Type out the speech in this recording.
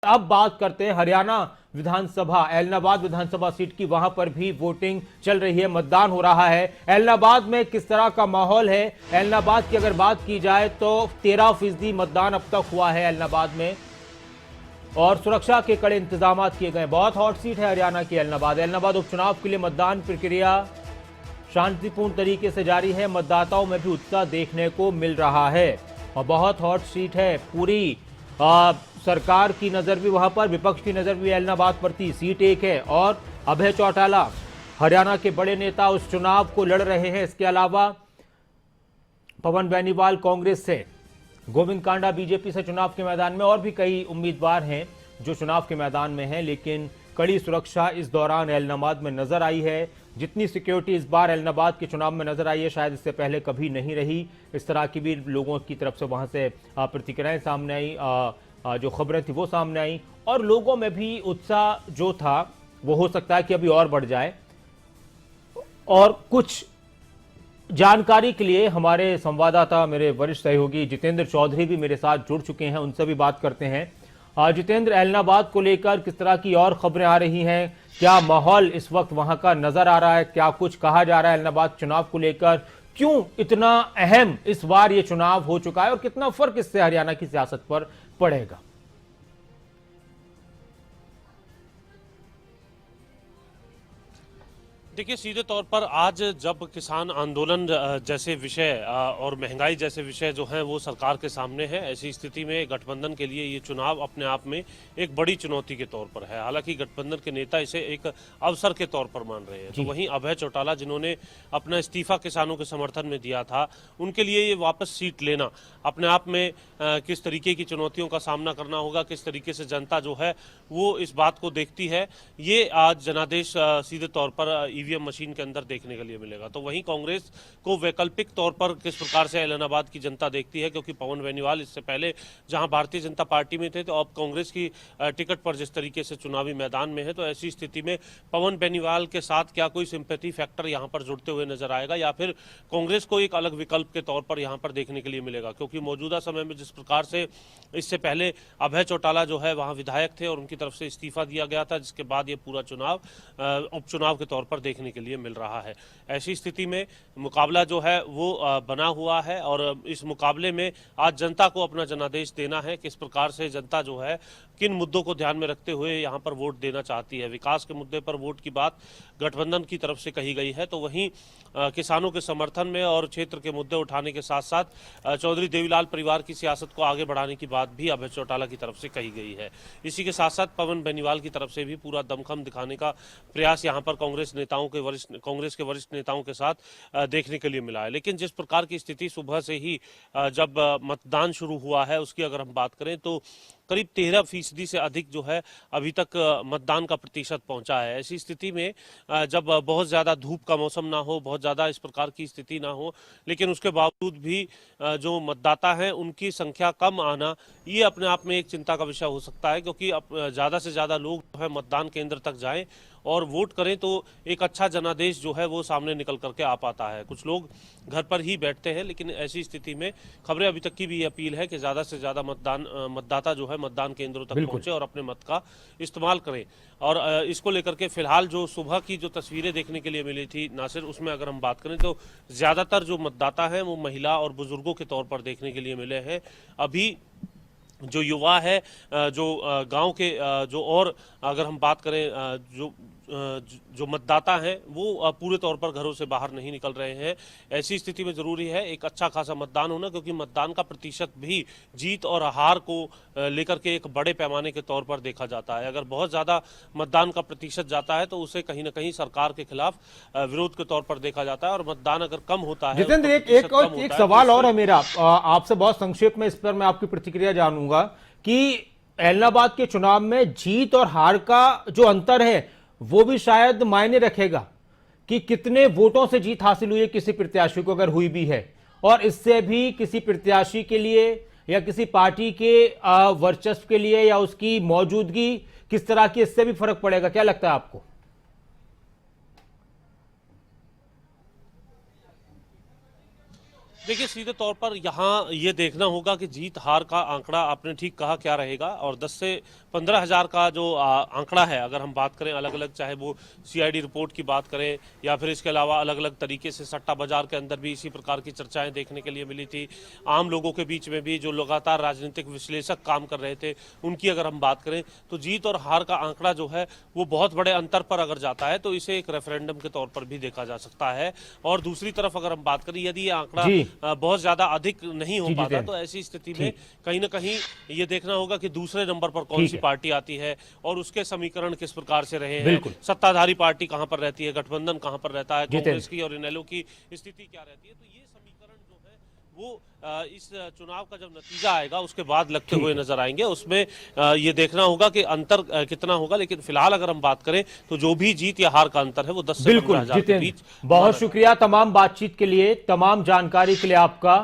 अब बात करते हैं हरियाणा विधानसभा, एलनाबाद विधानसभा सीट की। वहां पर भी वोटिंग चल रही है, मतदान हो रहा है। एलनाबाद में किस तरह का माहौल है? एलनाबाद की अगर बात की जाए तो 13% मतदान अब तक हुआ है एलनाबाद में, और सुरक्षा के कड़े इंतजाम किए गए। बहुत हॉट सीट है हरियाणा की एलनाबाद। एलनाबाद उपचुनाव के लिए मतदान प्रक्रिया शांतिपूर्ण तरीके से जारी है। मतदाताओं में भी उत्साह देखने को मिल रहा है और बहुत हॉट सीट है। पूरी सरकार की नजर भी वहां पर, विपक्ष की नजर भी एलनाबाद पर थी। सीट एक है और अभय चौटाला हरियाणा के बड़े नेता उस चुनाव को लड़ रहे हैं। इसके अलावा पवन बेनीवाल कांग्रेस से, गोविंद कांडा बीजेपी से चुनाव के मैदान में, और भी कई उम्मीदवार हैं जो चुनाव के मैदान में हैं। लेकिन कड़ी सुरक्षा इस दौरान एलनाबाद में नजर आई है। जितनी सिक्योरिटी इस बार एलनाबाद के चुनाव में नजर आई है शायद इससे पहले कभी नहीं रही। इस तरह की भी लोगों की तरफ से वहां से प्रतिक्रियाएं सामने आई, जो खबरें थी वो सामने आई, और लोगों में भी उत्साह जो था वो हो सकता है कि अभी और बढ़ जाए। और कुछ जानकारी के लिए हमारे संवाददाता, मेरे वरिष्ठ सहयोगी जितेंद्र चौधरी भी मेरे साथ जुड़ चुके हैं, उनसे भी बात करते हैं। जितेंद्र, एलनाबाद को लेकर किस तरह की और खबरें आ रही हैं? क्या माहौल इस वक्त वहां का नजर आ रहा है? क्या कुछ कहा जा रहा है एलनाबाद चुनाव को लेकर? क्यों इतना अहम इस बार ये चुनाव हो चुका है और कितना फर्क इससे हरियाणा की सियासत पर पड़ेगा? देखिए, सीधे तौर पर आज जब किसान आंदोलन जैसे विषय और महंगाई जैसे विषय जो हैं वो सरकार के सामने है, ऐसी स्थिति में गठबंधन के लिए ये चुनाव अपने आप में एक बड़ी चुनौती के तौर पर है। हालांकि गठबंधन के नेता इसे एक अवसर के तौर पर मान रहे हैं। तो वहीं अभय चौटाला, जिन्होंने अपना इस्तीफा किसानों के समर्थन में दिया था, उनके लिए ये वापस सीट लेना अपने आप में किस तरीके की चुनौतियों का सामना करना होगा, किस तरीके से जनता जो है वो इस बात को देखती है, ये आज जनादेश सीधे तौर पर ईवीएम मशीन के अंदर देखने के लिए मिलेगा। तो वहीं कांग्रेस को वैकल्पिक तौर पर किस प्रकार से एलनाबाद की जनता देखती है, क्योंकि पवन बेनीवाल इससे पहले जहां भारतीय जनता पार्टी में थे तो अब कांग्रेस की टिकट पर जिस तरीके से चुनावी मैदान में है, तो ऐसी स्थिति में पवन बेनीवाल के साथ क्या कोई सिंपैथी फैक्टर यहां पर जुड़ते हुए नजर आएगा, या फिर कांग्रेस को एक अलग विकल्प के तौर पर यहां पर देखने के लिए मिलेगा? क्योंकि मौजूदा समय में जिस प्रकार से इससे पहले अभय चौटाला जो है वहां विधायक थे और उनकी तरफ से इस्तीफा दिया गया था, जिसके बाद ये पूरा चुनाव उपचुनाव के तौर पर देखने के लिए मिल रहा है। ऐसी स्थिति में मुकाबला जो है वो बना हुआ है और इस मुकाबले में आज जनता को अपना जनादेश देना है, किस प्रकार से जनता जो है किन मुद्दों को ध्यान में रखते हुए यहां पर वोट देना चाहती है। विकास के मुद्दे पर वोट की बात गठबंधन की तरफ से कही गई है, तो वहीं किसानों के समर्थन में और क्षेत्र के मुद्दे उठाने के साथ साथ चौधरी देवीलाल परिवार की सियासत को आगे बढ़ाने की बात भी अभय चौटाला की तरफ से कही गई है। इसी के साथ साथ पवन बेनीवाल की तरफ से भी पूरा दमखम दिखाने का प्रयास यहां पर कांग्रेस के वरिष्ठ नेताओं के साथ देखने के लिए मिला है। लेकिन जिस प्रकार की स्थिति सुबह से ही जब मतदान शुरू हुआ है उसकी अगर हम बात करें तो करीब 13% से अधिक जो है अभी तक मतदान का प्रतिशत पहुंचा है। ऐसी स्थिति में जब बहुत ज्यादा धूप का मौसम ना हो, बहुत ज्यादा इस प्रकार की स्थिति ना हो, लेकिन उसके बावजूद भी जो मतदाता हैं उनकी संख्या कम आना, ये अपने आप में एक चिंता का विषय हो सकता है, क्योंकि अब ज्यादा से ज्यादा लोग जो है मतदान केंद्र तक जाएं और वोट करें तो एक अच्छा जनादेश जो है वो सामने निकल करके आ पाता है। कुछ लोग घर पर ही बैठते हैं, लेकिन ऐसी स्थिति में खबरें अभी तक की भी अपील है कि ज्यादा से ज्यादा मतदाता जो है मतदान केंद्रों तक पहुंचे और अपने मत का इस्तेमाल करें। और इसको लेकर के फिलहाल जो सुबह की जो तस्वीरें देखने के लिए मिली थी नासिर, उसमें अगर हम बात करें तो ज्यादातर जो मतदाता हैं वो महिला और बुजुर्गों के तौर पर देखने के लिए मिले हैं। अभी जो युवा है, जो गांव के जो, और अगर हम बात करें जो मतदाता हैं वो पूरे तौर पर घरों से बाहर नहीं निकल रहे हैं। ऐसी स्थिति में जरूरी है एक अच्छा खासा मतदान होना, क्योंकि मतदान का प्रतिशत भी जीत और हार को लेकर के एक बड़े पैमाने के तौर पर देखा जाता है। अगर बहुत ज्यादा मतदान का प्रतिशत जाता है तो उसे कहीं ना कहीं सरकार के खिलाफ विरोध के तौर पर देखा जाता है, और मतदान अगर कम होता है। जितेंद्र, एक सवाल और है मेरा आपसे, बहुत संक्षेप में इस पर मैं आपकी प्रतिक्रिया जानूंगा कि एलनाबाद के चुनाव में जीत और हार का जो अंतर है वो भी शायद मायने रखेगा कि कितने वोटों से जीत हासिल हुई है किसी प्रत्याशी को, अगर हुई भी है, और इससे भी किसी प्रत्याशी के लिए या किसी पार्टी के वर्चस्व के लिए या उसकी मौजूदगी किस तरह की, इससे भी फर्क पड़ेगा। क्या लगता है आपको? देखिए, सीधे तौर पर यहाँ ये देखना होगा कि जीत हार का आंकड़ा आपने ठीक कहा क्या रहेगा, और 10 से 15 हजार का जो आंकड़ा है, अगर हम बात करें अलग अलग, चाहे वो सीआईडी रिपोर्ट की बात करें या फिर इसके अलावा अलग अलग तरीके से सट्टा बाजार के अंदर भी इसी प्रकार की चर्चाएं देखने के लिए मिली थी। आम लोगों के बीच में भी जो लगातार राजनीतिक विश्लेषक काम कर रहे थे, उनकी अगर हम बात करें तो जीत और हार का आंकड़ा जो है वो बहुत बड़े अंतर पर अगर जाता है तो इसे एक रेफरेंडम के तौर पर भी देखा जा सकता है। और दूसरी तरफ अगर हम बात करें, यदि ये आंकड़ा जी। बहुत ज्यादा अधिक नहीं हो जी, पाता जितेंद्र। तो ऐसी स्थिति में कहीं ना कहीं ये देखना होगा कि दूसरे नंबर पर कौन सी पार्टी आती है और उसके समीकरण किस प्रकार से रहे हैं, बिल्कुल। सत्ताधारी पार्टी कहां पर रहती है, गठबंधन कहां पर रहता है, जितेंद्र। कांग्रेस की और इनेलो की स्थिति क्या रहती है। तो ये समीकरण जो है वो इस चुनाव का जब नतीजा आएगा उसके बाद लगते हुए नजर आएंगे। उसमें ये देखना होगा कि अंतर कितना होगा, लेकिन फिलहाल अगर हम बात करें तो जो भी जीत या हार का अंतर है वो 10 से 15 बिल्कुल हजार के बीच जितेंद्र, बहुत शुक्रिया तमाम बातचीत के लिए, तमाम जानकारी के लिए आपका।